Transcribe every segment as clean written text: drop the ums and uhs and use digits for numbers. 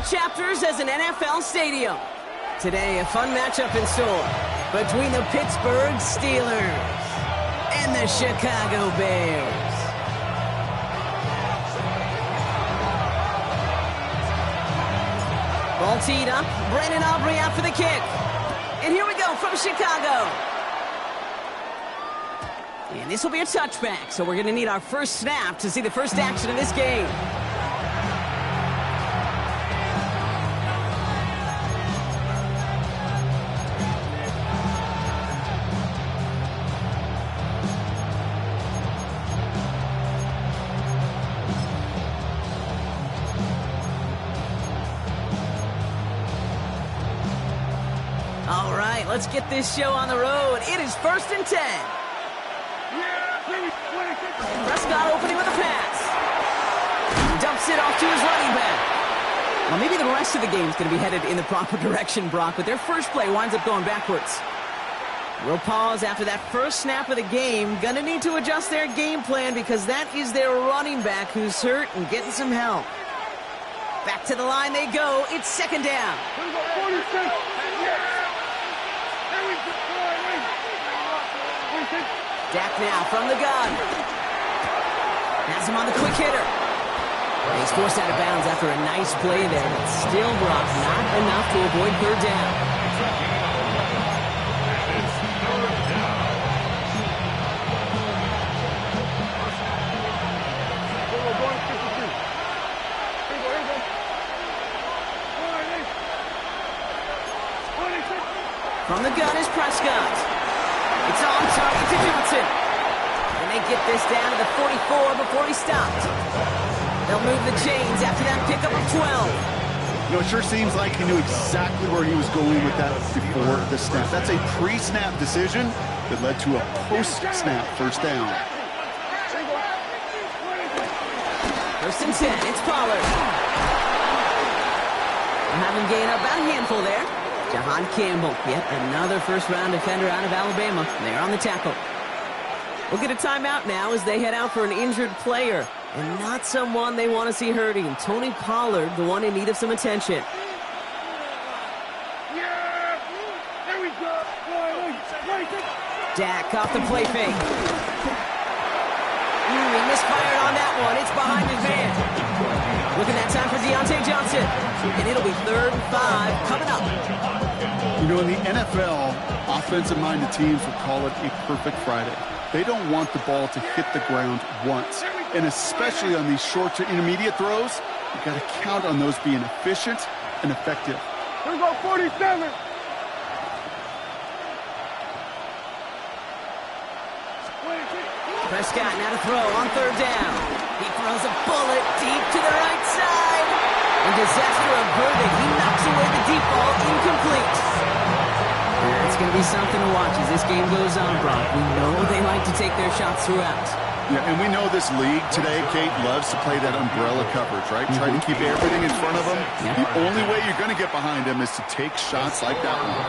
all chapters as an NFL stadium. Today, a fun matchup in store between the Pittsburgh Steelers and the Chicago Bears. Ball teed up. Brandon Aubrey out for the kick. And here we go from Chicago. And this will be a touchback, so we're going to need our first snap to see the first action of this game. All right, let's get this show on the road. It is 1st and 10. Prescott opening with a pass. Dumps it off to his running back. Well, maybe the rest of the game is going to be headed in the proper direction, Brock, but their first play winds up going backwards. We'll pause after that first snap of the game. Gonna need to adjust their game plan because that is their running back who's hurt and getting some help. Back to the line they go. It's 2nd down. Dak now from the gun. Has him on the quick hitter. He's forced out of bounds after a nice play there, but still, Brock, not enough to avoid 3rd down. From the gun is Prescott. It's on target to Johnson. And they get this down to the 44 before he stopped. They'll move the chains after that pickup of 12. You know, it sure seems like he knew exactly where he was going with that before the snap. That's a pre-snap decision that led to a post-snap first down. 1st and 10. It's Pollard. We'll have him gain up about a handful there. Jahan Campbell, yet another first-round defender out of Alabama. They're on the tackle. We'll get a timeout now as they head out for an injured player. And not someone they want to see hurting. Tony Pollard, the one in need of some attention. Dak off the play fake. He misfired on that one. It's behind his man. Looking that time for Deontay Johnson. And it'll be 3rd and 5 coming up. You know, in the NFL, offensive-minded teams will call it a perfect Friday. They don't want the ball to hit the ground once. And especially on these short to intermediate throws, you've got to count on those being efficient and effective. Here we go, 47. Prescott now to throw on 3rd down. He throws a bullet deep to the right side. And disaster averted. He knocks away the deep ball, incomplete. It's going to be something to watch as this game goes on, Brock. We know they like to take their shots throughout. Yeah, and we know this league today, Kate, loves to play that umbrella coverage, right? Try to keep everything in front of them. The only way you're going to get behind them is to take shots like that one.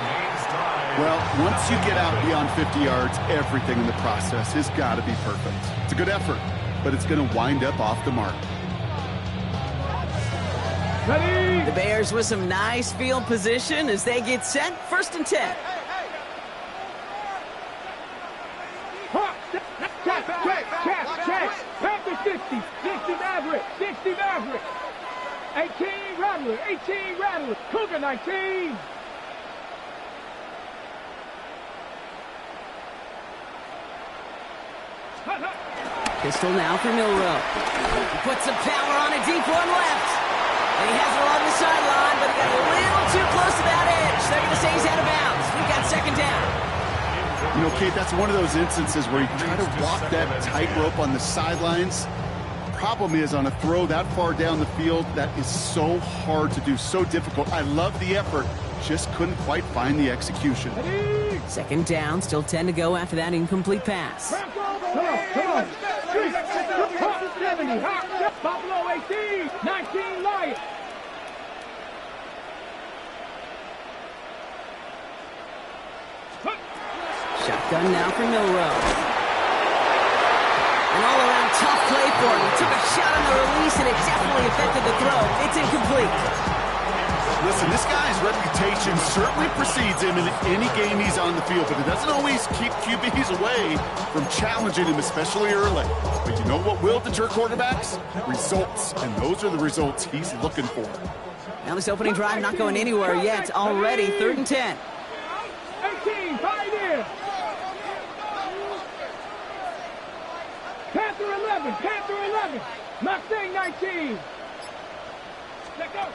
Well, once you get out beyond 50 yards, everything in the process has got to be perfect. It's a good effort, but it's going to wind up off the mark. Ready? The Bears with some nice field position as they get set. 1st and 10. Check. Back to 60. 60 Maverick. 60 Maverick. 18 Rattler. 18 Rattler. Cougar 19. Pistol now for Milrow. He puts some power on a deep one left. And he has it along the sideline, but he got a little too close to that edge. They're going to say he's out of bounds. We've got 2nd down. You know, Kate, that's one of those instances where you try to walk that tightrope on the sidelines. Problem is, on a throw that far down the field, that is so hard to do, so difficult. I love the effort, just couldn't quite find the execution. 2nd down, still 10 to go after that incomplete pass. Come on. 70. Buffalo 18. 19 Lions. Shotgun now for Milrow. An all-around tough play for him. He took a shot on the release, and it definitely affected the throw. It's incomplete. reputation certainly precedes him in any game he's on the field, but it doesn't always keep QBs away from challenging him, especially early. But you know what will deter quarterbacks? Results, and those are the results he's looking for. Now this opening drive not going anywhere yet. Already 3rd and 10. 18, Pioneer. Panther 11, Panther 11. Mustang 19. Let go.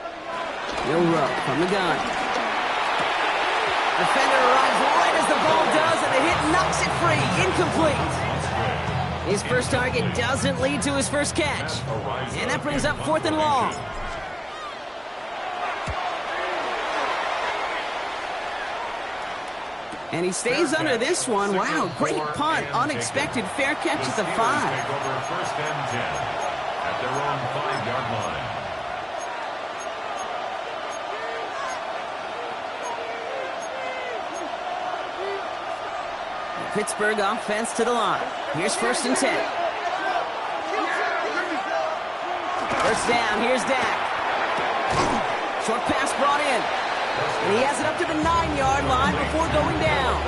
Milroe from the gun. Defender arrives right as the ball does, and the hit knocks it free. Incomplete. His first target doesn't lead to his first catch. And that brings up 4th and long. And he stays under this one. Wow, great punt. Unexpected fair catch at the 5. First and 10 at their own 5-yard line. Pittsburgh offense to the line. Here's 1st and 10. First down, here's Dak. Short pass brought in. And he has it up to the 9-yard line before going down.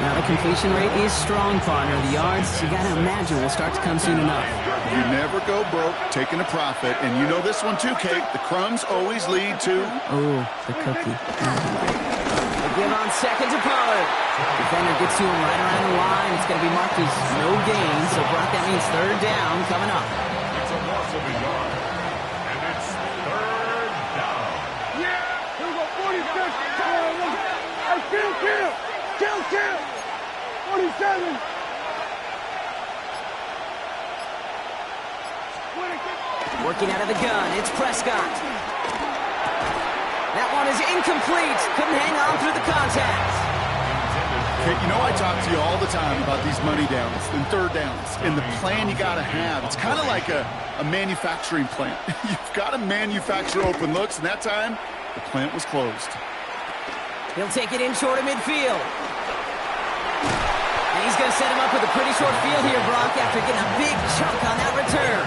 Now the completion rate is strong, partner. The yards, you got to imagine, will start to come soon enough. You never go broke taking a profit, and you know this one too, Kate. The crumbs always lead to... Oh, the cookie. They give on 2nd to Pollard. Defender gets to him right around the line. It's going to be marked as no gain, so Brock, that means 3rd down coming up. It's a loss of a yard, and it's 3rd down. Yeah, here we go, 46. Hey, kill. 47. 26. Working out of the gun, it's Prescott. That one is incomplete. Couldn't hang on through the contact. Kate, you know I talk to you all the time about these money downs and 3rd downs and the plan you got to have. It's kind of like a manufacturing plant. You've got to manufacture open looks, and that time, the plant was closed. He'll take it in short of midfield. And he's going to set him up with a pretty short field here, Brock, after getting a big chunk on that return.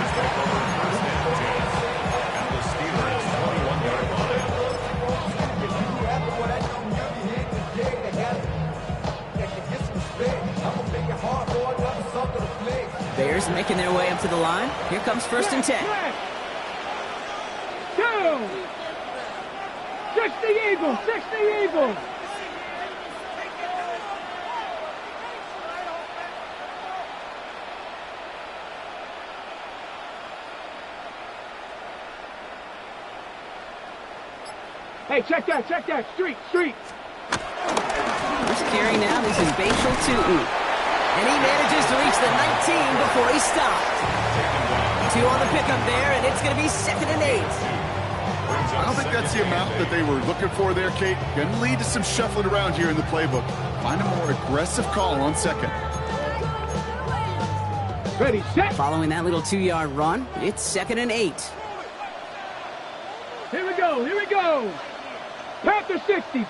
And the Steelers' 21-yard line. Bears making their way up to the line. Here comes 1st and 10. Two. 60 Eagles, 60 Eagles. Hey, check that. Street. First carry now, this is Bashal Tootin. And he manages to reach the 19 before he stopped. 2 on the pickup there, and it's going to be 2nd and 8. I don't think that's the amount that they were looking for there, Kate. Going to lead to some shuffling around here in the playbook. Find a more aggressive call on 2nd. Ready, set. Following that little 2-yard run, it's 2nd and 8. Here we go. Panther 60.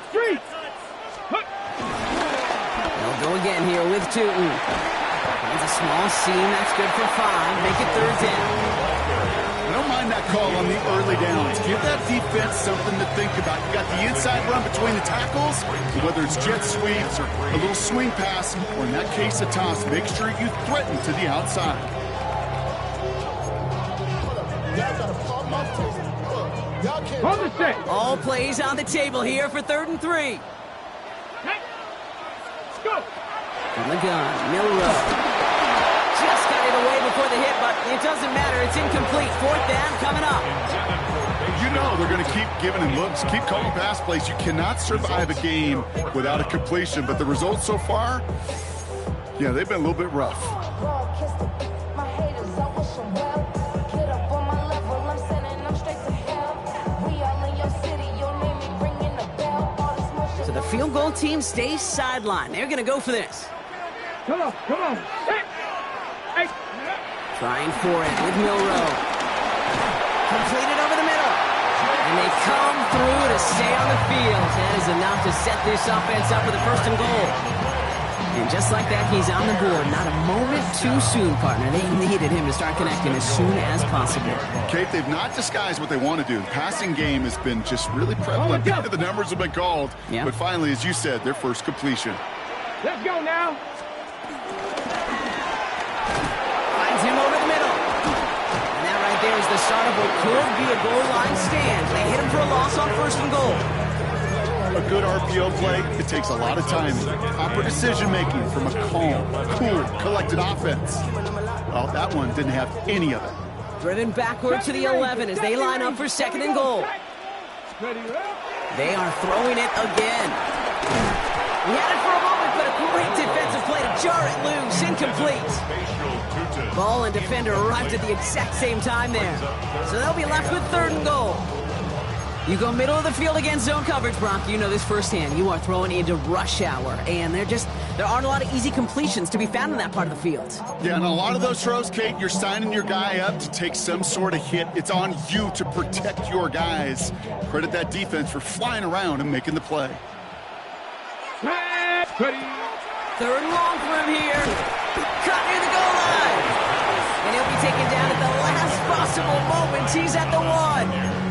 Street. They'll go again here with Tootin. Finds a small seam, that's good for 5. Make it 3rd down. I don't mind that call on the early downs. Give that defense something to think about. You got the inside run between the tackles, whether it's jet sweeps or a little swing pass, or in that case a toss, make sure you threaten to the outside. On the set. All plays on the table here for 3rd and 3. Go. From the gun, Milroe. Just got it away before the hit, but it doesn't matter. It's incomplete. 4th down coming up. You know they're going to keep giving him looks, keep calling pass plays. You cannot survive a game without a completion, but the results so far, yeah, they've been a little bit rough. So the field goal team stays sidelined. They're going to go for this. Come on. Set. Hey. Trying for it with Milroe. Completed over the middle. And they come through to stay on the field. That is enough to set this offense up with a 1st and goal. And just like that, he's on the board. Not a moment too soon, partner. They needed him to start connecting as soon as possible. Kate, they've not disguised what they want to do. The passing game has been just really prevalent. The numbers have been called. Yeah. But finally, as you said, their first completion. Let's go now. Finds him over the middle. And that right there is the start of what could be a goal line stand. They hit him for a loss on 1st and goal. A good RPO play, it takes a lot of timing. Proper decision-making from a calm, cool, collected offense. Well, that one didn't have any of it. Driven backward to the 11 as they line up for 2nd and goal. They are throwing it again. We had it for a moment, but a great defensive play to jar it loose. Incomplete. Ball and defender arrived at the exact same time there. So they'll be left with 3rd and goal. You go middle of the field against zone coverage, Brock. You know this firsthand. You are throwing into rush hour, and there aren't a lot of easy completions to be found in that part of the field. Yeah, and a lot of those throws, Kate, you're signing your guy up to take some sort of hit. It's on you to protect your guys. Credit that defense for flying around and making the play. 3rd and long for him here. Caught near the goal line. And he'll be taken down at the last possible moment. He's at the 1.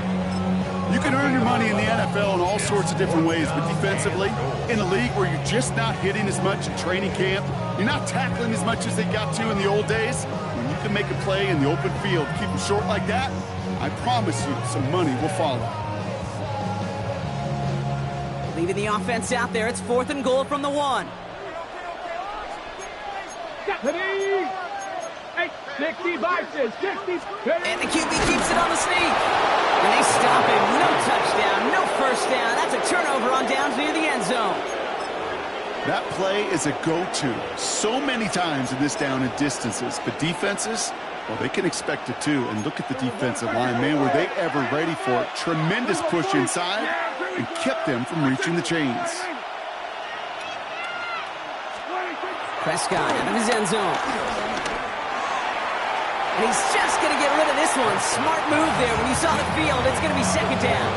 You can earn your money in the NFL in all sorts of different ways, but defensively, in a league where you're just not hitting as much in training camp, you're not tackling as much as they got to in the old days, when you can make a play in the open field, keep them short like that, I promise you some money will follow. Leaving the offense out there, it's 4th and goal from the 1. 60 boxes, 60. And the QB keeps it on the sneak. And they stop him. No touchdown, no 1st down. That's a turnover on downs near the end zone. That play is a go-to so many times in this down and distances. But defenses, well, they can expect it too. And look at the defensive line. Man, were they ever ready for it. Tremendous push inside and kept them from reaching the chains. Prescott out of his end zone. And he's just going to get rid of this one. Smart move there. When you saw the field, it's going to be 2nd down.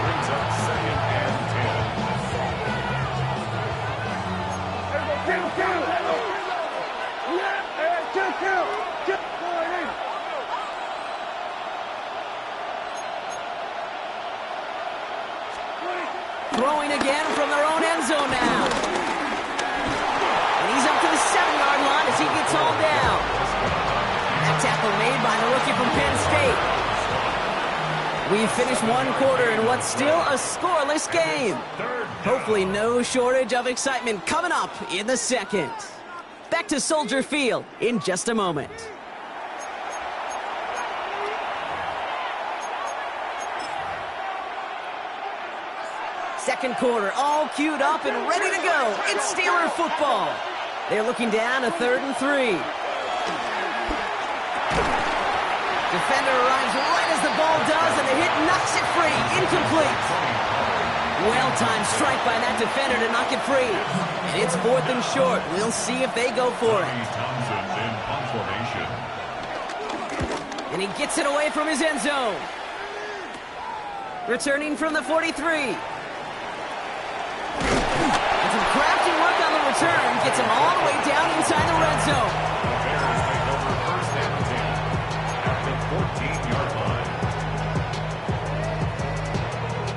Brings up 2nd and 10. Throwing again from their own end zone now. And he's up to the 7-yard line as he gets hauled down. That tackle made by the rookie from Penn State. We've finished 1 quarter in what's still a scoreless game. Hopefully no shortage of excitement coming up in the 2nd. Back to Soldier Field in just a moment. Second quarter, all queued up and ready to go. It's Steeler football. They're looking down a 3rd and 3. Defender arrives right as the ball does, and the hit knocks it free. Incomplete. Well-timed strike by that defender to knock it free. And it's 4th and short. We'll see if they go for it. And he gets it away from his end zone. Returning from the 43. And some crafty work on the return gets him all the way down inside the red zone.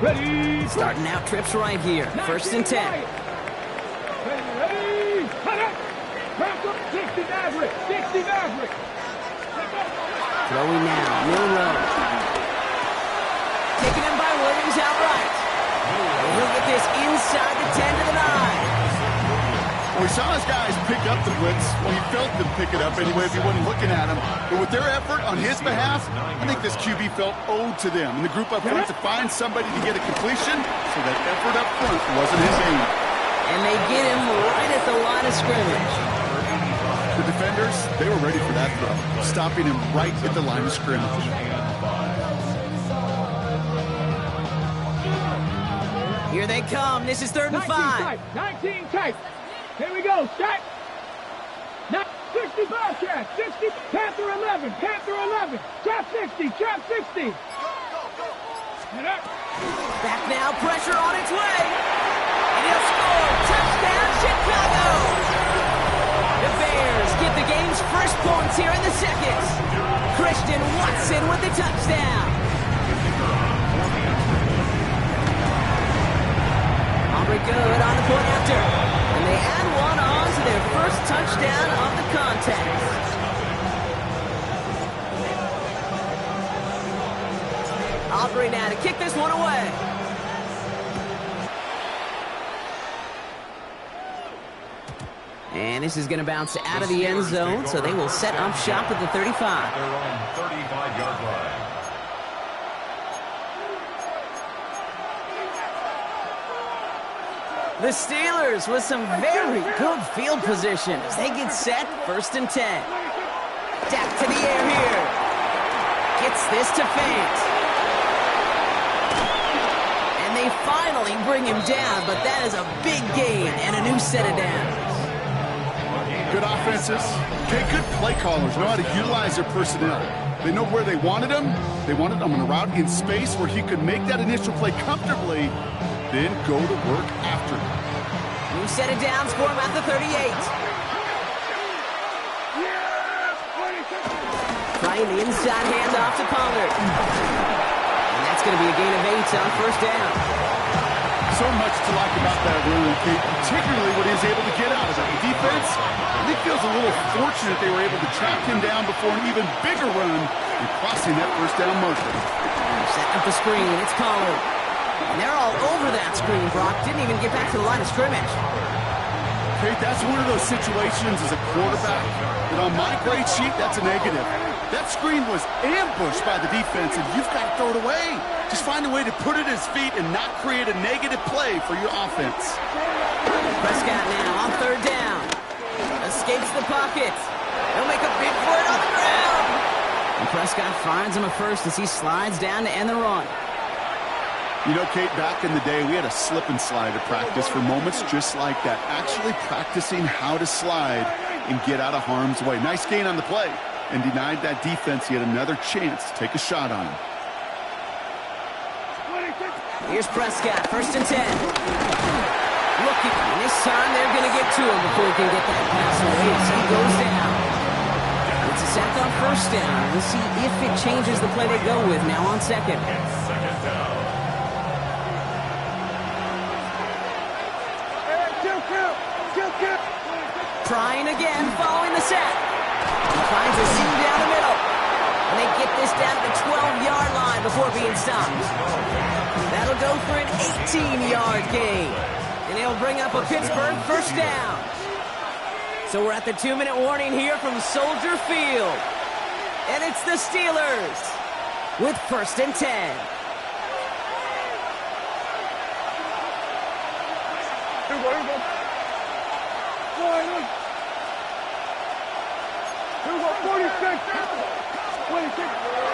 Ready. Starting out trips right here. 1st and 10. Ready. Cut it. Back up. 60 Maverick. 60 Maverick. Throwing now. Will Rowe. Taken in by Williams outright. And he'll get this inside the 10 to the 9. We saw his guys pick up the blitz. Well, he felt them pick it up anyway if he wasn't looking at him. But with their effort on his behalf, I think this QB felt owed to them. And the group up front to find somebody to get a completion, so that effort up front wasn't his aim. And they get him right at the line of scrimmage. The defenders, they were ready for that throw, stopping him right at the line of scrimmage. Here they come. This is 3rd and 5. 19 type. Here we go. Start. 60 Bobcat. 60. Panther 11. Panther 11. Trap 60. Trap 60. Back now. Pressure on its way. And he'll score. Touchdown, Chicago. points here in the second. Christian Watson with the touchdown. Aubrey good on the point after. And they add one on to their first touchdown of the contest. Aubrey now to kick this one away. And this is going to bounce out of the end zone, so they will set up shop at the 35. Their own 35-yard line. The Steelers with some very good field position as they get set, 1st and 10. Dak to the air here. Gets this to Fant. And they finally bring him down, but that is a big gain and a new set of downs. Good offenses. Okay, good play callers know how to utilize their personnel. They know where they wanted him. They wanted him on a route in space where he could make that initial play comfortably, then go to work after. New set of downs for him at the 38. Trying the inside handoff to Pollard. And that's going to be a gain of 8 on 1st down. So much to like about that run, particularly what he was able to get out of it. The defense, I think, feels a little fortunate they were able to track him down before an even bigger run and crossing that 1st down marker. Setting up the screen. It's Pollard. And they're all over that screen, Brock. Didn't even get back to the line of scrimmage. Okay, that's one of those situations as a quarterback that on my grade sheet, that's a negative. That screen was ambushed by the defense, and you've got to throw it away. Just find a way to put it at his feet and not create a negative play for your offense. Prescott now on 3rd down. Escapes the pocket. He'll make a bid for it on the ground. And Prescott finds him a first as he slides down to end the run. You know, Kate, back in the day, we had a slip and slide at practice for moments just like that. Actually practicing how to slide and get out of harm's way. Nice gain on the play and denied that defense yet another chance to take a shot on him. Here's Prescott, 1st and 10. Looking, and this time they're going to get to him before he can get that pass away as he goes down. It's a sack on 1st down. We'll see if it changes the play they go with now on 2nd. Second down. Trying again, following the sack. He finds a seam down the middle. And they get this down to the 12-yard line before being stopped. That'll go for an 18-yard gain. And they'll bring up a Pittsburgh 1st down. So we're at the 2-minute warning here from Soldier Field. And it's the Steelers with 1st and 10.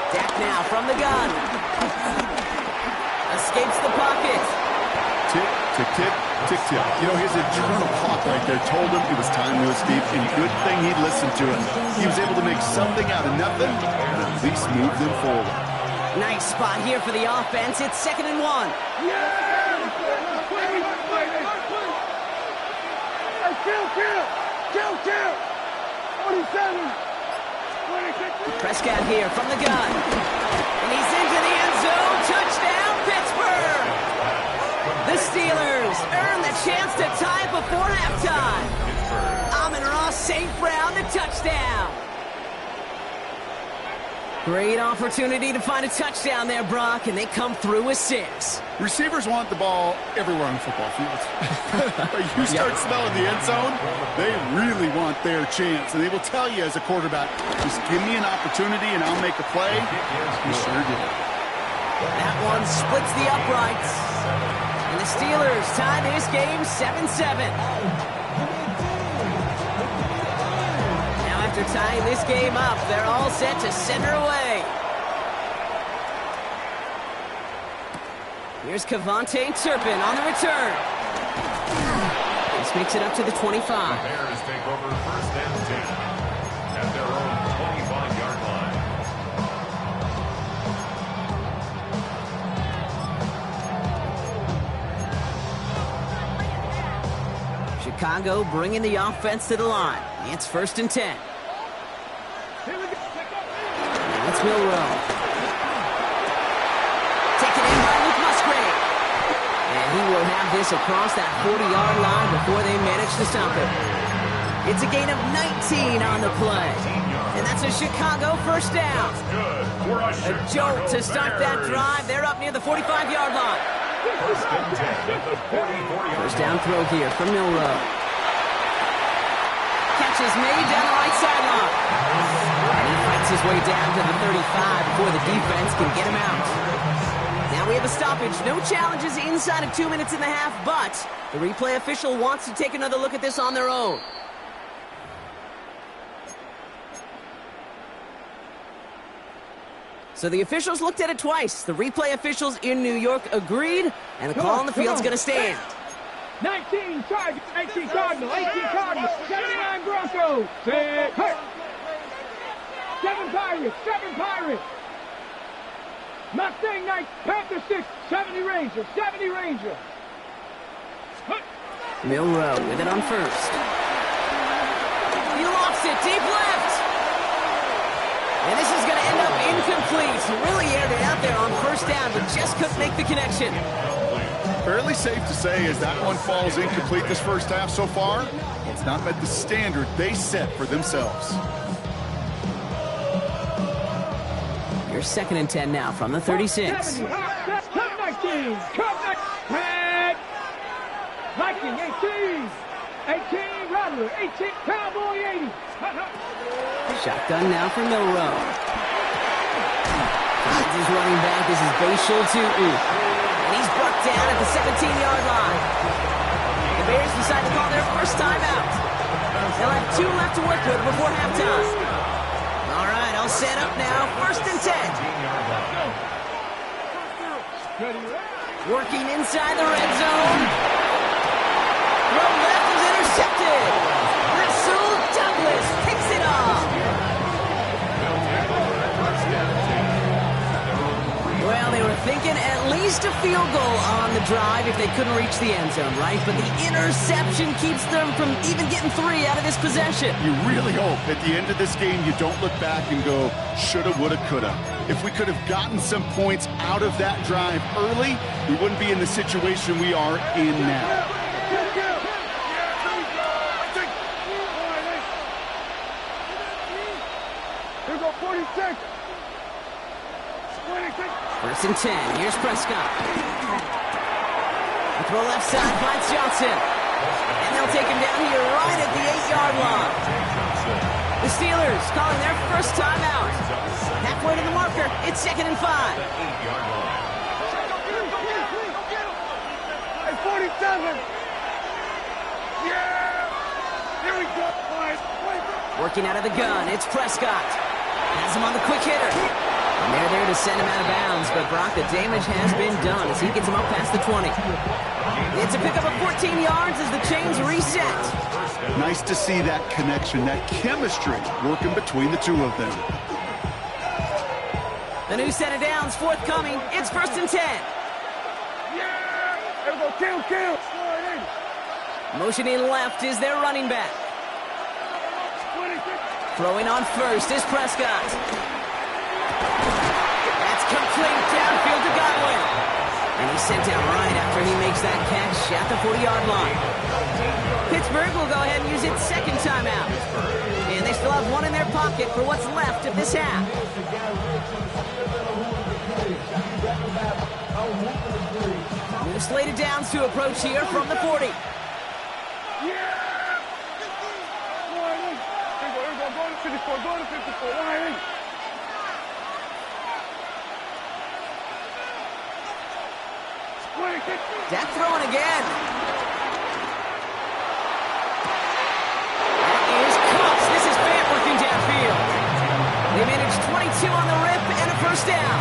Dak now from the gun. Escapes the pocket. Tick, tick, tick, tick, tick. You know, his internal clock right there told him it was time to escape, and good thing he listened to it. He was able to make something out of nothing, and at least move them forward. Nice spot here for the offense. It's 2nd and 1. Prescott here from the gun. And he's into the end zone. Touchdown, Pittsburgh! The Steelers earn the chance to tie it before halftime. Amon-Ra St. Brown, the touchdown. Great opportunity to find a touchdown there, Brock, and they come through with 6. Receivers want the ball everywhere on the football field. You start smelling the end zone, they really want their chance. And they will tell you as a quarterback, just give me an opportunity and I'll make a play. He sure did. That one splits the uprights. And the Steelers tie this game 7-7. After tying this game up, they're all set to send her away. Here's Kevontae Turpin on the return. This makes it up to the 25. The Bears take over 1st and 10 at their own 25-yard line. Chicago bringing the offense to the line. It's 1st and 10. It's Milroe. Taken in by Luke Musgrave. And he will have this across that 40-yard line before they manage to stop it. It's a gain of 19 on the play. And that's a Chicago first down. A jolt to start that drive. They're up near the 45-yard line. First down throw here from Milroe. Catch is made down the right sideline. And he fights his way down to the 35 before the defense can get him out. Now we have a stoppage. No challenges inside of 2 minutes and a half, but the replay official wants to take another look at this on their own. So the officials looked at it twice. The replay officials in New York agreed, and the call on the field's going to stand. 19 Chargers, 18 Cardinals, 18 Cardinals, 79 Broncos. 7 Pirates, 7 Pirates. Mustang Knights, Panther 6, 70 Rangers, 70 Rangers. Milroe with it on first. He lofts it, deep left. And this is going to end up incomplete. He really aired it out there on first down, but just couldn't make the connection. Fairly safe to say as that one falls incomplete this first half so far, it's not met the standard they set for themselves. Here's 2nd and 10 now from the 36. 70, Cup 19, Cup 19. Viking 18, 18 Rattler, 18 Cowboy 80. Shotgun now for Milroe. Finds his running back. This is Bashal Tutu. And he's brought down at the 17-yard line. The Bears decide to call their first timeout. They'll have 2 left to work with before halftime. All right, I'll set up now. 1st and 10. Working inside the red zone. Throw left is intercepted. Russell Douglas picks it off. Well, they were thinking at least a field goal on the drive if they couldn't reach the end zone, right? But the interception keeps them from even getting 3 out of this possession. You really hope at the end of this game you don't look back and go, shoulda, woulda, coulda. If we could have gotten some points out of that drive early, we wouldn't be in the situation we are in now. Here we go, 46. 1st and 10. Here's Prescott. The throw left side finds Johnson. And they'll take him down here right at the 8-yard line. The Steelers calling their first timeout. Halfway to the marker. It's 2nd and 5. Hey, 47. Yeah. Here we go. Working out of the gun. It's Prescott. Has him on the quick hitter. And they're there to send him out of bounds, but Brock, the damage has been done as he gets him up past the 20. It's a pickup of 14 yards as the chains reset. Nice to see that connection, that chemistry working between the two of them. The new set of downs forthcoming. It's 1st and 10. Yeah. Here we go, kill. Motioning left is their running back. 26. Throwing on first is Prescott. That's complete downfield to Godwin. And he's sent out right after he makes that catch at the 40-yard line. Pittsburgh will go ahead and use its 2nd timeout. And they still have 1 in their pocket for what's left of this half. New slated downs to approach here from the 40. Yeah. Here we go, go to 54, go to 54. Line. Dak throwing again. That is Cox. This is Fant working downfield. They managed 22 on the rip and a first down.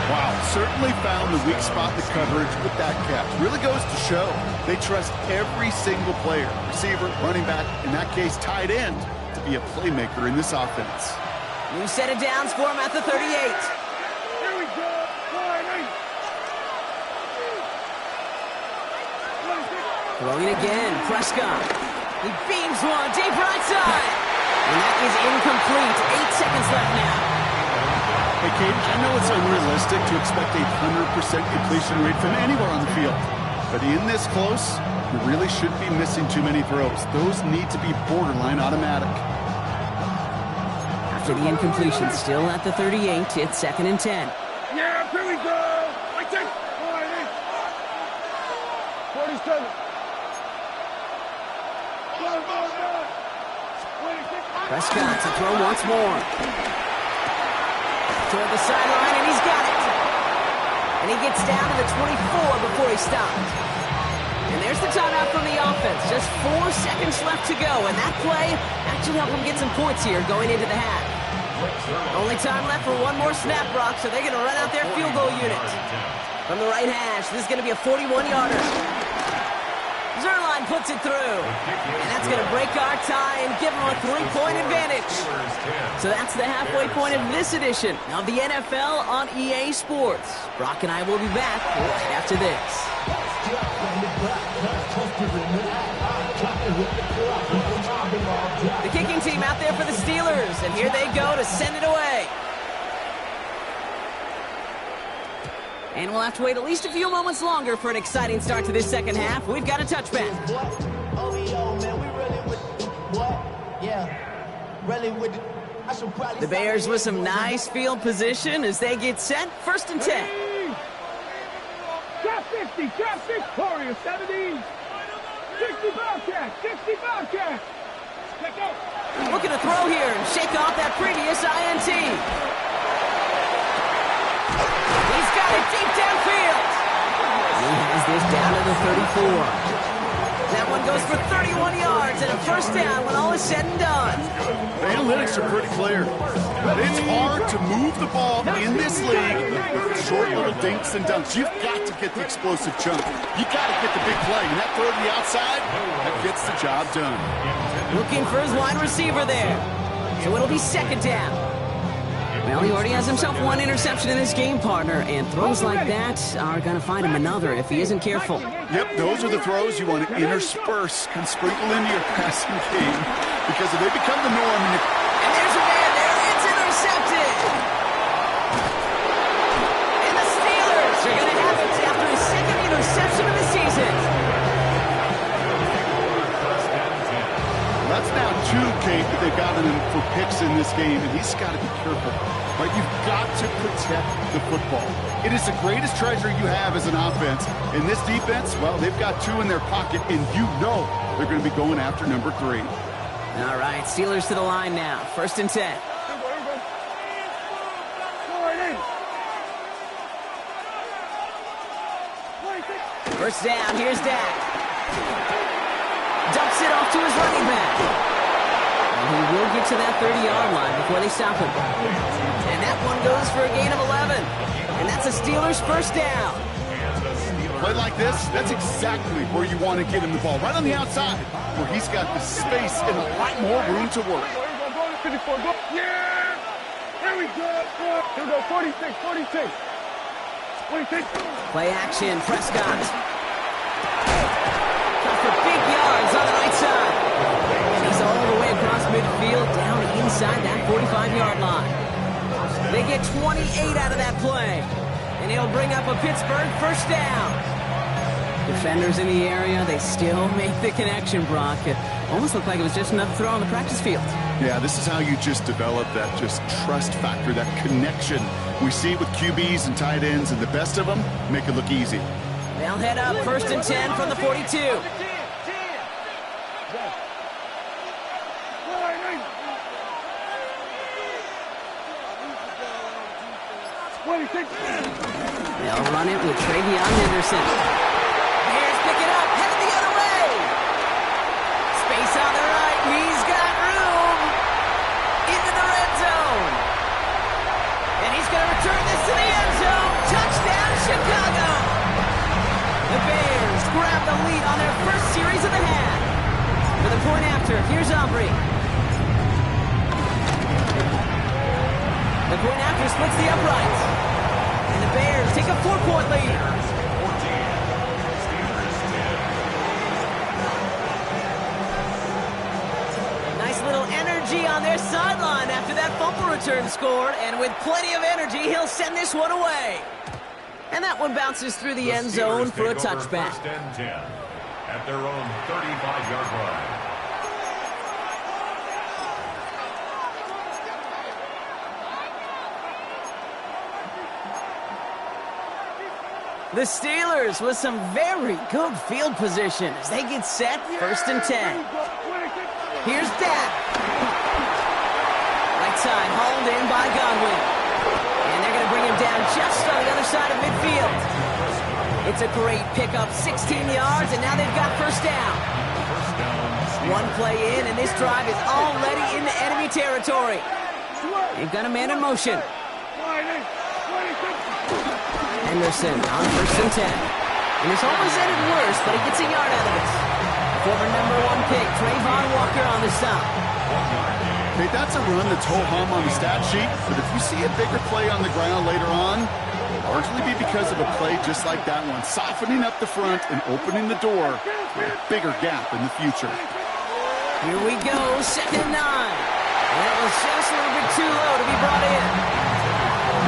Wow, certainly found the weak spot in the coverage with that catch. Really goes to show they trust every single player, receiver, running back, in that case tight end, to be a playmaker in this offense. New set of downs for him at the 38. Here we go. Throwing again, Prescott. He beams one, deep right side. And that is incomplete. 8 seconds left now. Hey, Kate, I know it's unrealistic to expect a 100% completion rate from anywhere on the field. But in this close, you really shouldn't be missing too many throws. Those need to be borderline automatic. After the incompletion, still at the 38, it's 2nd and 10. Yeah, here we go. I take 47. Prescott to throw once more. Toward the sideline, and he's got it. And he gets down to the 24 before he stopped. And there's the timeout from the offense. Just 4 seconds left to go. And that play actually helped them get some points here going into the half. Only time left for one more snap, Brock, so they're going to run out their field goal unit. From the right hash, this is going to be a 41-yarder. Zerline puts it through. And that's going to break our tie and give them a 3-point advantage. So that's the halfway point of this edition of the NFL on EA Sports. Brock and I will be back right after this. The kicking team out there for the Steelers, and here they go to send it away. And we'll have to wait at least a few moments longer for an exciting start to this second half. We've got a touchback. The Bears with some nice field position as they get set. 1st and 10. Drop 50, drop 6, Warriors, 70. 60 Bobcat, 60 Bobcat. Looking to throw here and shake off that previous INT. He's got it deep downfield. He has this down to the 34. That one goes for 31 yards and a 1st down when all is said and done. The analytics are pretty clear. But it's hard to move the ball in this league with short little dinks and dunks. You've got to get the explosive chunk. You got to get the big play. And that throw to the outside, that gets the job done. Looking for his wide receiver there. So it'll be 2nd down. Well, he already has himself 1 interception in this game, partner, and throws like that are going to find him another if he isn't careful. Yep, those are the throws you want to intersperse and sprinkle into your passing game, because if they become the norm... And there's a man there. It's intercepted. And the Steelers are going to have it after his 2nd interception of the season. That's now 2, Kate, that they've gotten him for picks in this game, and he's got to be careful. Right? You've got to protect the football. It is the greatest treasure you have as an offense. In this defense, well, they've got 2 in their pocket, and you know they're going to be going after number 3. All right, Steelers to the line now. 1st and 10. First down, here's Dak. Dumps it off to his running back. And he will get to that 30-yard line before they stop him. And that one goes for a gain of 11. And that's a Steelers 1st down. Play like this, that's exactly where you want to get him the ball. Right on the outside, where he's got the space and a lot more room to work. Yeah! Here we go! Here we go, 46, 46. 46. Play action, Prescott. Got for big yards on the right side. And he's all the way across midfield, down inside that 45-yard line. They get 28 out of that play. And he'll bring up a Pittsburgh 1st down. Defenders in the area, they still make the connection, Brock. It almost looked like it was just another throw on the practice field. Yeah, this is how you just develop that just trust factor, that connection. We see it with QBs and tight ends, and the best of them make it look easy. They'll head up 1st and 10 from the 42. They'll run it with Travion Henderson. Here's pick it up, headed the other way. Space on the right, he's got room. Into the red zone. And he's going to return this to the end zone. Touchdown, Chicago. The Bears grab the lead on their first series of the half. For the point after, here's Aubrey. The point after splits the uprights. And the Bears take a 4-point lead. Nice little energy energy on their sideline after that fumble return scored, and with plenty of energy, he'll send this one away. And that one bounces through the end zone for a touchback. First and 10 at their own 35-yard line. The Steelers with some very good field position as they get set, first and 10. Here's Dak. Right side, hauled in by Godwin. And they're going to bring him down just on the other side of midfield. It's a great pickup, 16 yards, and now they've got first down. One play in, and this drive is already into enemy territory. They've got a man in motion. Henderson on first and 10. And it's almost ended worse, but he gets a yard out of it. Former #1 pick, Trayvon Walker on the stop. Okay, that's a run that's ho-hum on the stat sheet, but if you see a bigger play on the ground later on, it'll largely be because of a play just like that one, softening up the front and opening the door for a bigger gap in the future. Here we go, second and 9. And that was just a little bit too low to be brought in.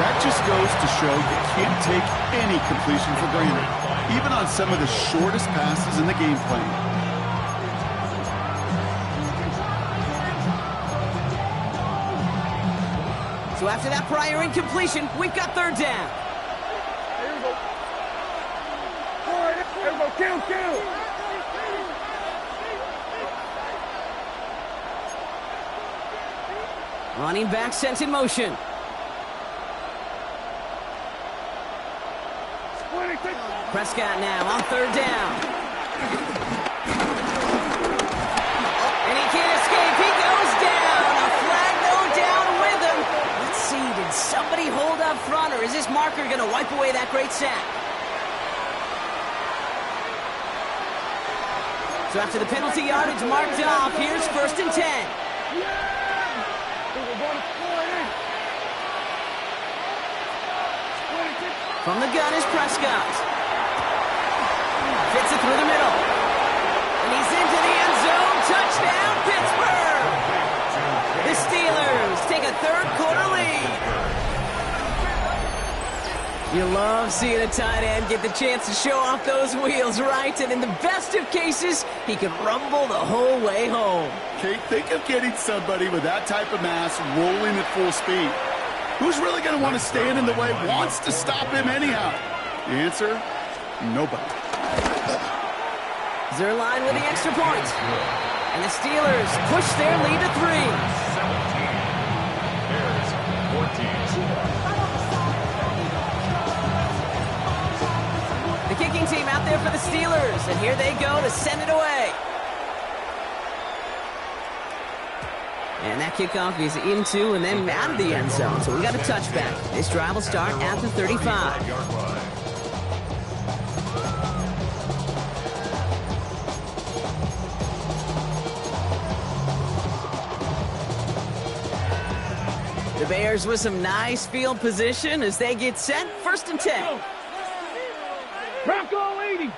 That just goes to show you can't take any completion for granted, even on some of the shortest passes in the game plan. So after that prior incompletion, we've got third down. Here we go. Here we go. Kill. Running back sent in motion. Prescott now on third down. And he can't escape. He goes down. A flag no down with him. Let's see, did somebody hold up front, or is this marker going to wipe away that great sack? So after the penalty yardage marked off, here's first and 10. From the gun is Prescott. Fits it through the middle. And he's into the end zone. Touchdown, Pittsburgh! The Steelers take a third-quarter lead. You love seeing a tight end get the chance to show off those wheels, right? And in the best of cases, he could rumble the whole way home. Okay, think of getting somebody with that type of mass rolling at full speed. Who's really going to want to stand in the way, wants to stop him anyhow? The answer, nobody. Zerline with the extra point. And the Steelers push their lead to 3. 17. Bears 14. The kicking team out there for the Steelers, and here they go to send it away. And that kickoff is into and then out of the end zone, so we got a touchback. This drive will start at the 35. The Bears with some nice field position as they get set, first and 10. Bronco 80.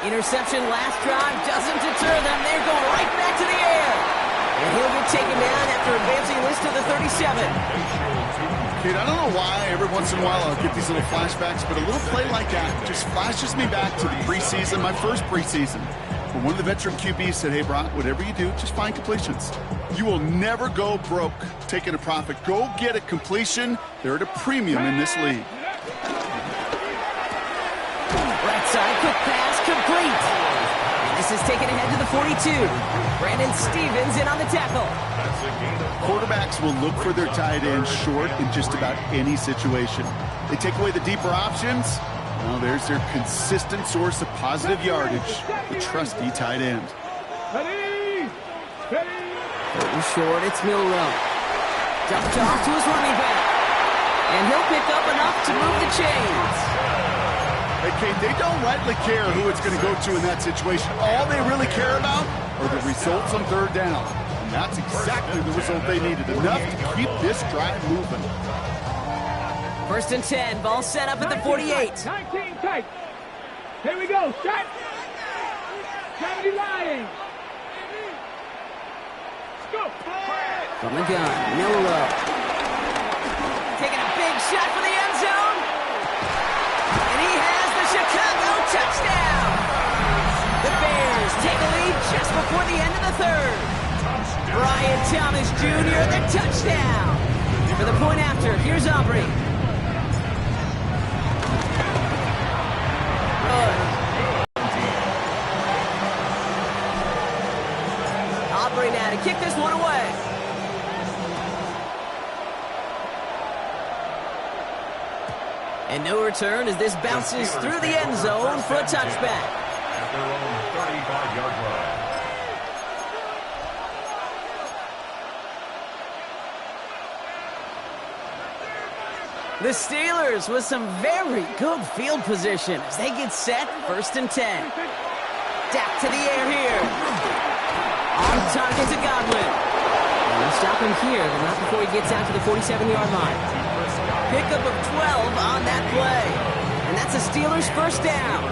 Interception last drive doesn't deter them. They're going right back to the air. And he'll get taken down after advancing this to the 37. Kid, I don't know why every once in a while I'll get these little flashbacks, but a little play like that just flashes me back to the preseason, my first preseason. When one of the veteran QBs said, hey, Brock, whatever you do, just find completions. You will never go broke taking a profit. Go get a completion. They're at a premium in this league. Right side, quick pass, complete. And this is taken ahead to the 42. Brandon Stevens in on the tackle. Quarterbacks will look for their tight end short in just about any situation. They take away the deeper options. Well, there's their consistent source of positive yardage, the trusty tight end. Ready. Short, it's Milrow. Dumped off to his running back. And he'll pick up enough to move the chains. Hey, Kate, they don't rightly care who it's going to go to in that situation. All they really care about are the results on third down. And that's exactly the result they needed. Enough to keep this drive moving. First and 10, ball set up at the 48. 19 tight. Here we go, shot. 70 lying. go. From the gun, Miller. Taking a big shot for the end zone. And he has the Chicago touchdown. The Bears take a lead just before the end of the third. Brian Thomas Jr., the touchdown. For the point after, here's Aubrey. Aubrey now to kick this one away. And no return as this bounces through the end zone for a touchback. At their own 35-yard line. The Steelers with some very good field position as they get set, 1st and 10. Dak to the air here. On target to Godwin. And they'll stop him here, but not before he gets out to the 47-yard line. Pickup of 12 on that play. And that's a Steelers first down.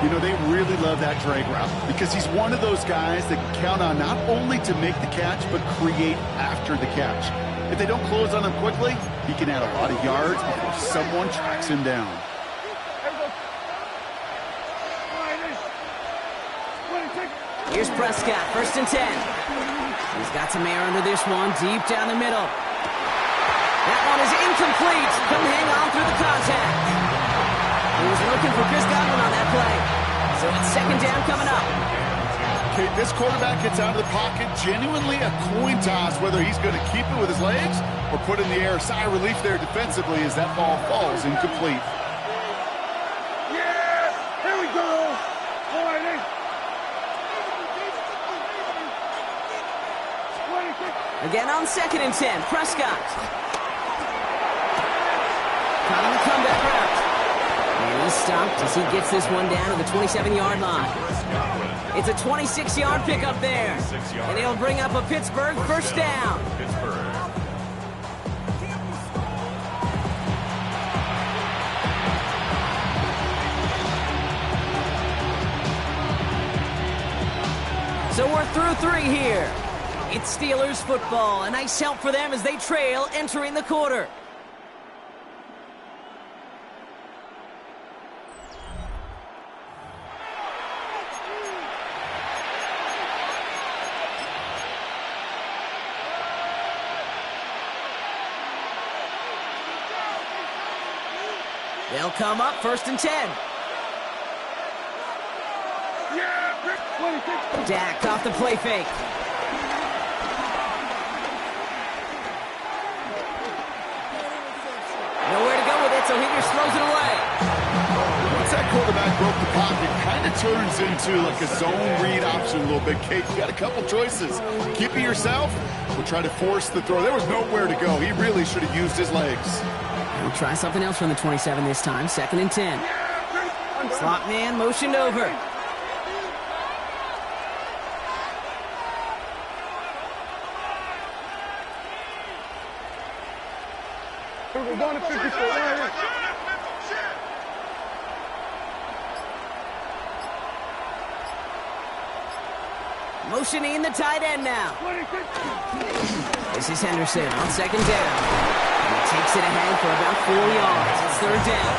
You know, they really love that drag route because he's one of those guys that can count on not only to make the catch, but create after the catch. If they don't close on him quickly, he can add a lot of yards before someone tracks him down. Here's Prescott, 1st and 10. He's got some air under this one, deep down the middle. That one is incomplete. Couldn't hang on through the contact. He was looking for Chris Godwin on that play. So it's 2nd down coming up. Okay, this quarterback gets out of the pocket, genuinely a coin toss, whether he's going to keep it with his legs or put it in the air. Sigh of relief there defensively as that ball falls incomplete. Yeah, here we go. Again on 2nd and 10, Prescott. Caught on the comeback route. And he's stopped as he gets this one down to the 27-yard line. It's a 26-yard pickup there. And he'll bring up a Pittsburgh first down. So we're through 3 here. It's Steelers football. A nice help for them as they trail entering the quarter. They'll come up 1st and 10. Dak off the play fake. Nowhere to go with it, so he just throws it away. Once that quarterback broke the pocket, kind of turns into like a zone read option a little bit. Kate, you got a couple choices. Keep it yourself or try to force the throw. There was nowhere to go. He really should have used his legs. We'll try something else from the 27 this time. 2nd and 10. Slot man motioned over. We're going to 54. Motioning the tight end now. This is Henderson on 2nd down. And he takes it ahead for about 4 yards. It's 3rd down.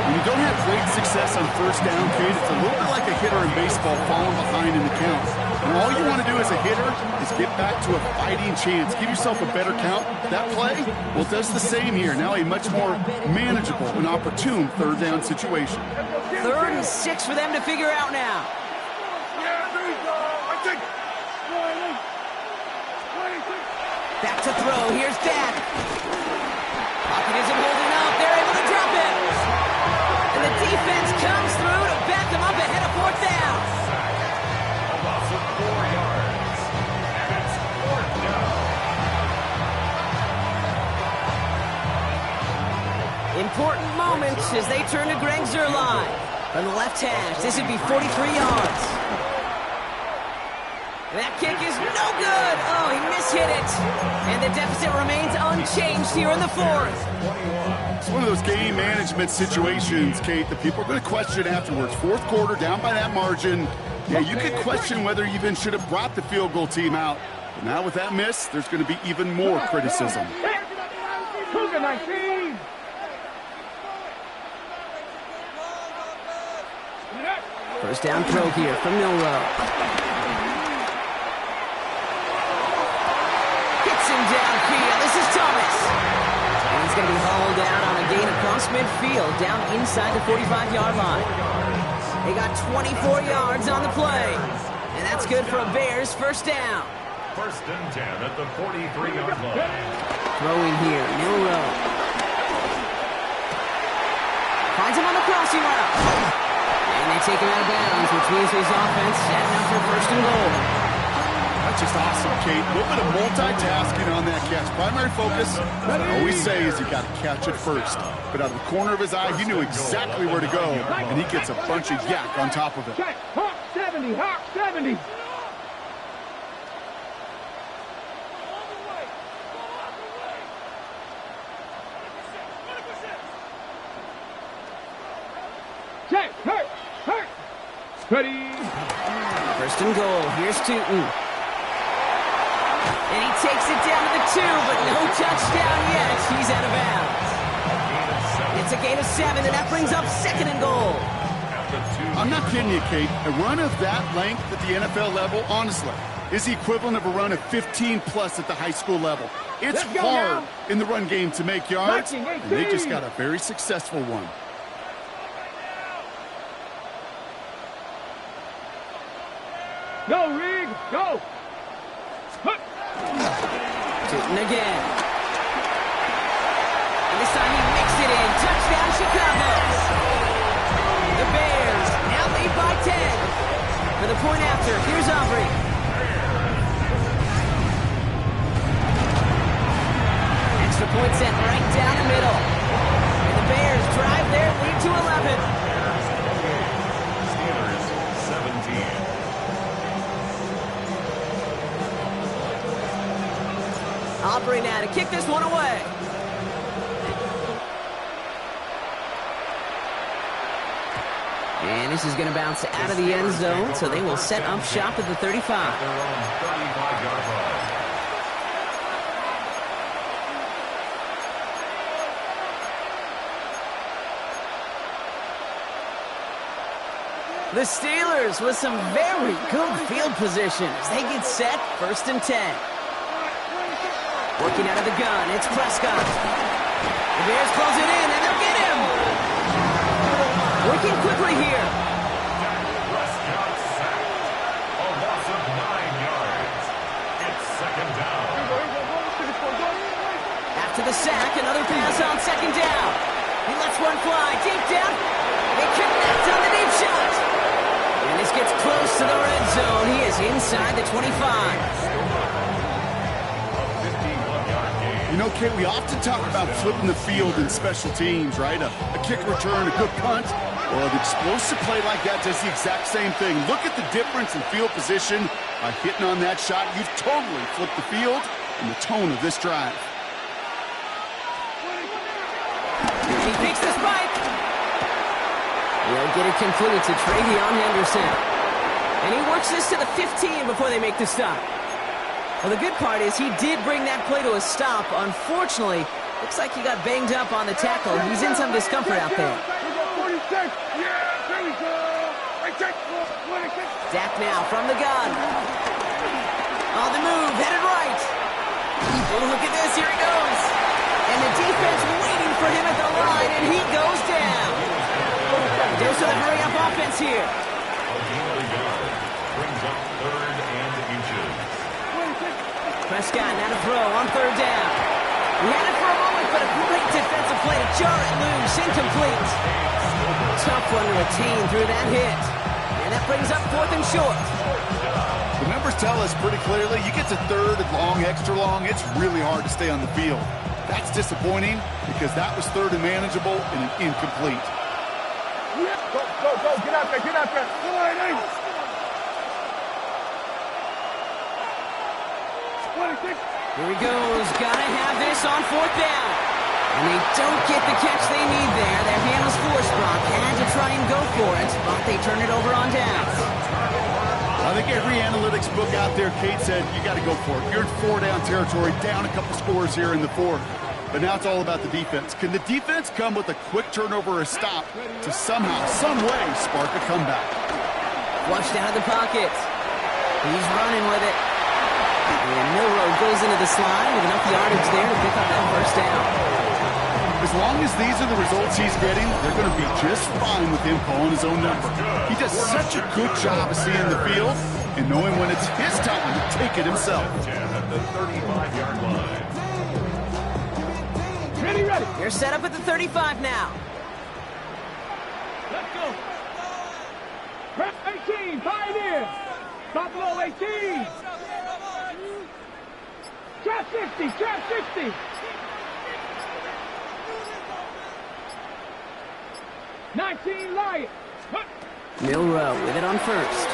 When you don't have great success on 1st down, Kate, it's a little bit like a hitter in baseball falling behind in the count. And all you want to do as a hitter is get back to a fighting chance. Give yourself a better count. That play, well, it does the same here. Now a much more manageable and opportune 3rd down situation. 3rd and 6 for them to figure out now. Back to throw. Here's Dak. Pocket isn't holding up. They're able to drop it. And the defense comes through to back them up ahead of 4th down. A loss of 4 yards. And it's 4th down. Important moment as they turn to Greg Zuerlein. From the left hash, this would be 43 yards. That kick is no good. Oh, he mishit it. And the deficit remains unchanged here in the fourth. It's one of those game management situations, Kate, that people are going to question afterwards. Fourth quarter, down by that margin. Yeah, you could question whether you even should have brought the field goal team out. But now with that miss, there's going to be even more criticism. Cougar 19. First down throw here from Milrow. Hits him downfield. This is Thomas. And he's going to be hauled down on a gain across midfield, down inside the 45-yard line. They got 24 yards on the play. And that's good for a Bears first down. First and 10 at the 43-yard line. Throwing here, Milrow. Finds him on the crossing route. And they take him out of bounds, which means his offense setting up for first and goal. That's just awesome, Kate. A little bit of multitasking on that catch. Primary focus, what I always say is you got to catch it first. But out of the corner of his eye, he knew exactly where to go, and he gets a bunch of yak on top of it. Hawk 70, Hawk 70. Check, hurt. Ready. First and goal. Here's Tootin. And he takes it down to the 2, but no touchdown yet. He's out of bounds. It's a gain of 7, and that brings up second and goal. I'm not kidding you, Kate. A run of that length at the NFL level, honestly, is the equivalent of a run of 15-plus at the high school level. It's hard in the run game to make yards, and they just got a very successful one. Go, Rig, go. Tootin again. And this time he mixed it in. Touchdown, Chicago. The Bears now lead by 10. For the point after, here's Aubrey. Extra point sent right down the middle. And the Bears drive their lead to 11. Steelers 17. Aubrey now to kick this one away. And this is going to bounce out of the end zone, so they will set up shop at the 35. Their own 35-yard line. The Steelers with some very good field position as they get set, first and 10. Working out of the gun, it's Prescott. The Bears close it in, and they'll get him. Working quickly here. Prescott sacked. A loss of 9 yards. It's second down. After the sack, another pass on second down. He lets one fly deep down. They connect on the deep shot. And this gets close to the red zone. He is inside the 25. You know, Kate, we often talk about flipping the field in special teams, right? A kick return, a good punt. Well, an explosive play like that does the exact same thing. Look at the difference in field position. By hitting on that shot, you've totally flipped the field and the tone of this drive. He picks the spike. They'll get it complete to Travion Henderson. And he works this to the 15 before they make the stop. Well, the good part is he did bring that play to a stop. Unfortunately, looks like he got banged up on the tackle. He's in some discomfort out there. Dak now from the gun. On the move, headed right. Oh, look at this, here he goes. And the defense waiting for him at the line, and he goes down. Dose of the hurry-up offense here. Brings up third and inches. Prescott now to throw on third down. He had it for a moment, but a great defensive play to jar it loose. Incomplete. Tough one to attain through that hit. And that brings up fourth and short. The numbers tell us pretty clearly, you get to third and long, extra long, it's really hard to stay on the field. That's disappointing because that was third and manageable and an incomplete. Go, get out there, get out there. Here he goes. Gotta have this on fourth down. And they don't get the catch they need there. Their hand was forced, Brock. Had to try and go for it, but they turn it over on downs. I think every analytics book out there, Kate said, you got to go for it. You're in 4-down territory, down a couple scores here in the fourth. But now it's all about the defense. Can the defense come with a quick turnover or a stop to somehow, some way, spark a comeback? Flushed out of the pocket. He's running with it. And Milrow goes into the slide with enough yardage there to pick up that first down. As long as these are the results he's getting, they're going to be just fine with him calling his own number. He does such a good job of seeing the field and knowing when it's his time to take it himself. At the 35-yard line. Ready. They're set up at the 35 now. Let's go. Press 18, pioneer. Buffalo 18. Trap 60, trap 60. Lions. Milrow with it on first.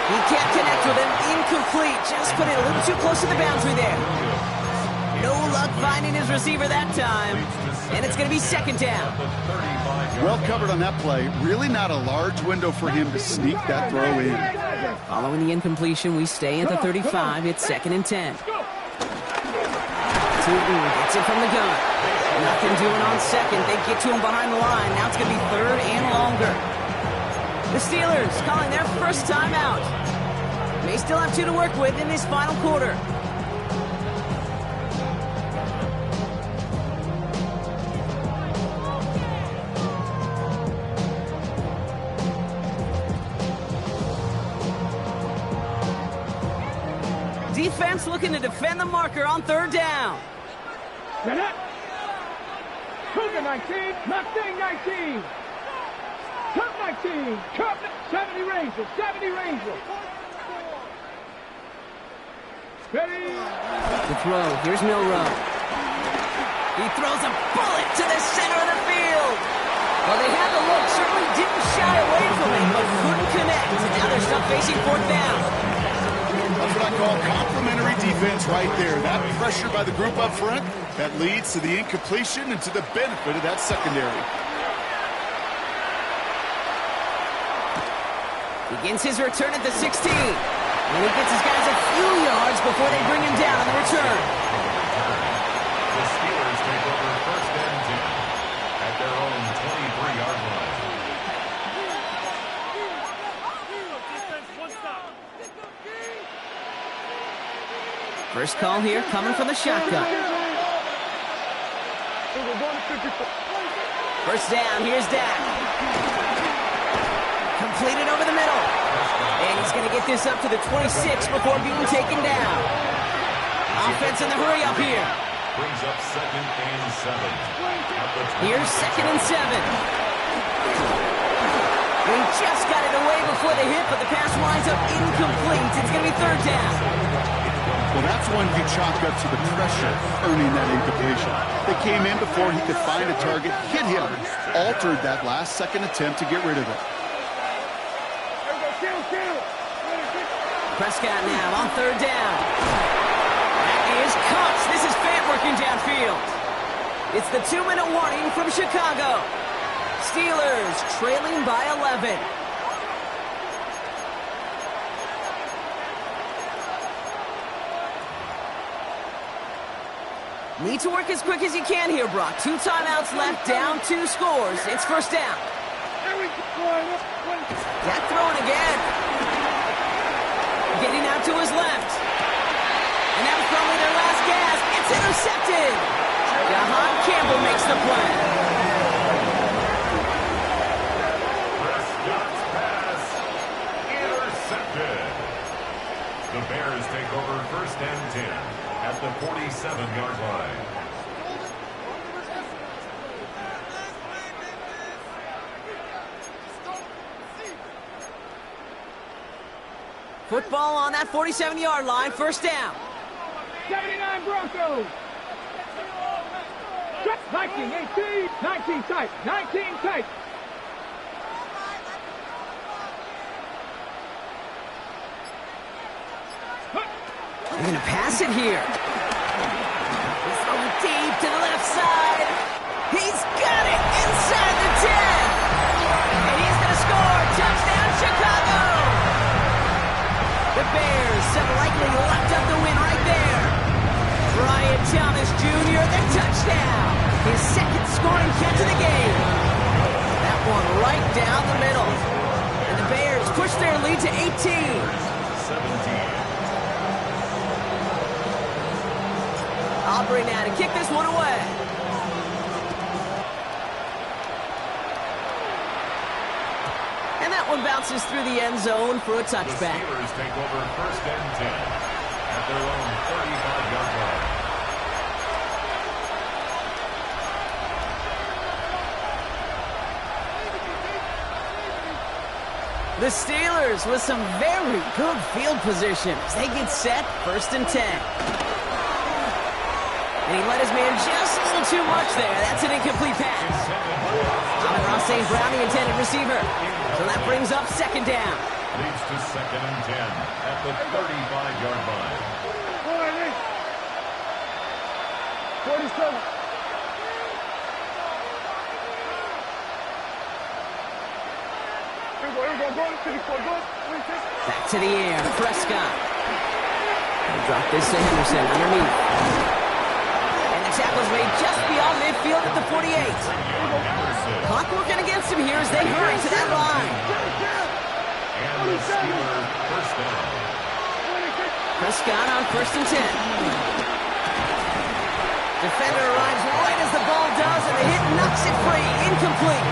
He can't connect with him. Incomplete. Just put it a little too close to the boundary there. No luck finding his receiver that time. And it's going to be second down. Well covered on that play. Really not a large window for him to sneak that throw in. Following the incompletion, we stay at the 35. It's second and 10. Tootin gets it from the gun. Nothing doing on second. They get to him behind the line. Now it's going to be third and longer. The Steelers calling their first timeout. They still have 2 to work with in this final quarter. Defense looking to defend the marker on third down. Cougar 19, Mustang 19. Cup 19, Cup 70 Ranger, 70 Ranger. Ready? The throw, here's Milrow. He throws a bullet to the center of the field. Well, they had the look, certainly didn't shy away from it, but couldn't connect. And now they're stuck facing fourth down. That's what I call complimentary defense right there. That pressure by the group up front, that leads to the incompletion and to the benefit of that secondary. Begins his return at the 16. And he gets his guys a few yards before they bring him down on the return. The Steelers take over first and 10 at their own 23-yard line. First call here coming from the shotgun. First down, here's Dak. Completed over the middle. And he's going to get this up to the 26 before being taken down. Offense in the hurry up here. Brings up second and 7. Here's second and 7. They just got it away before the hit, but the pass winds up incomplete. It's going to be third down. Well, that's one you chalk up to the pressure earning that incompletion. They came in before he could find a target, hit him, altered that last-second attempt to get rid of it. Prescott now on third down. That is Cox. This is Fant working downfield. It's the 2-minute warning from Chicago. Steelers trailing by 11. Need to work as quick as you can here, Brock. 2 timeouts left, down 2 scores. It's first down. Dak throwing again. Getting out to his left. And that was probably their last gasp. It's intercepted. Jahan Campbell makes the play. Prescott's pass intercepted. The Bears take over first and 10 at the 47-yard line. Football on that 47-yard line, first down. 79 Broncos. 19, 18, 19 tight, 19 tight. They're going to pass it here. He's throwing deep to the left side. He's got it inside the 10. And he's going to score. Touchdown, Chicago. The Bears have likely locked up the win right there. Brian Thomas Jr., the touchdown. His second scoring catch of the game. That one right down the middle. And the Bears push their lead to 18. 17. Aubrey now to kick this one away. And that one bounces through the end zone for a touchback. The Steelers take over first and 10 at their own 35-yard line. The Steelers with some very good field position as they get set, first and 10. And he let his man just a little too much there. That's an incomplete pass. Amon-Ra St. Brown, the intended receiver. So that brings up second down. Leads to second and 10 at the 35-yard line. 47. Back to the air, Prescott. He'll drop this to Henderson underneath. And the tackle's made just beyond midfield at the 48. Clock working against him here as they hurry to that line. And the Steelers first down. Prescott on first and 10. Defender arrives right as the ball does, and the hit knocks it free. Incomplete.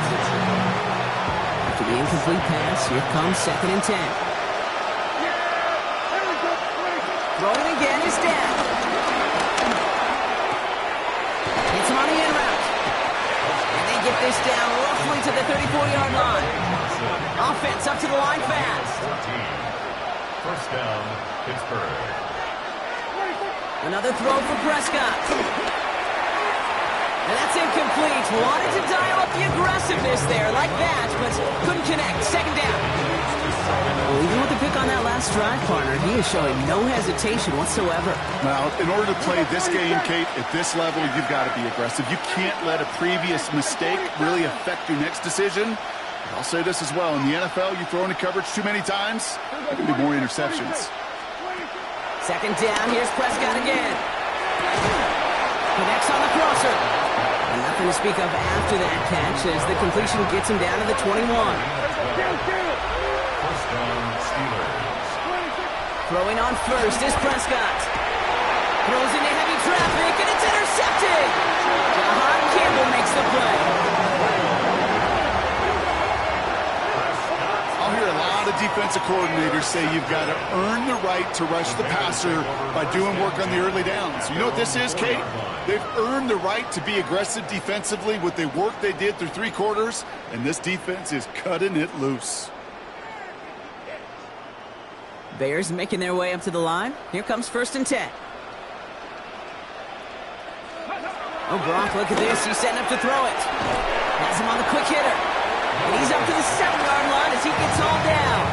After the incomplete pass, here comes second and 10. Throwing again is down. Hits him on the in route. And they get this down roughly to the 34-yard line. Offense up to the line fast. 14. First down, Pittsburgh. Another throw for Prescott. And that's incomplete. Wanted to dial up the aggressiveness there like that, but couldn't connect. Second down. Well, even with the pick on that last drive, partner, he is showing no hesitation whatsoever. Now, in order to play this game, Kate, at this level, you've got to be aggressive. You can't let a previous mistake really affect your next decision. I'll say this as well. In the NFL, you throw into coverage too many times, there can be more interceptions. Second down, here's Prescott again. Connects on the crosser. And nothing to speak of after that catch as the completion gets him down to the 21. First down, Steelers. Throwing on first is Prescott. Throws into heavy traffic, and it's intercepted. Jahan Campbell makes the play. I'll hear a lot of defensive coordinators say you've got to earn the right to rush the passer by doing work on the early downs. You know what this is, Kate? They've earned the right to be aggressive defensively with the work they did through three quarters, and this defense is cutting it loose. Bears making their way up to the line. Here comes first and 10. Oh, Brock, look at this. He's setting up to throw it. Has him on the quick hitter. And he's up to the 7-yard line as he gets hauled down.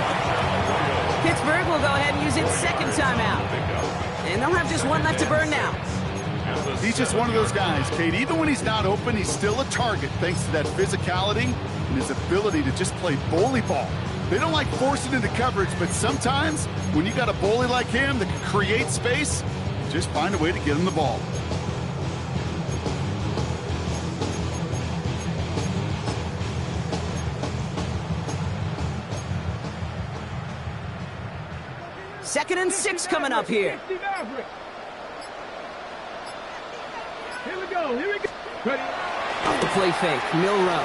Pittsburgh will go ahead and use its second timeout. And they'll have just one left to burn now. He's just one of those guys, Kate. Even when he's not open, he's still a target thanks to that physicality and his ability to just play bully ball. They don't like forcing into coverage, but sometimes when you got a bully like him that can create space, just find a way to get him the ball. Second and 6 coming up here. Here we go. Ready? Off the play fake, Milrow.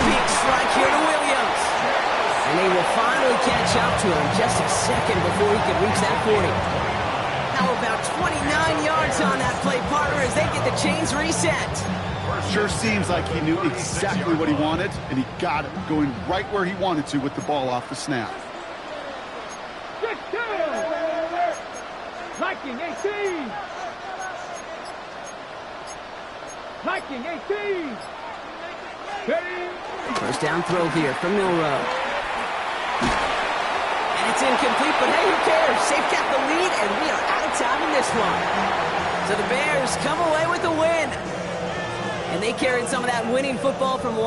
Big strike here to Williams. And they will finally catch up to him just a second before he could reach that 40. Now about 29 yards on that play, partner, as they get the chains reset. Sure seems like he knew exactly what he wanted, and he got it, going right where he wanted to with the ball off the snap. Viking 18. Viking 18. Ready? First down throw here from Milrow. And it's incomplete, but hey, who cares? They've got the lead, and we are out of town in this one. So the Bears come away with a win. And they carried some of that winning football from last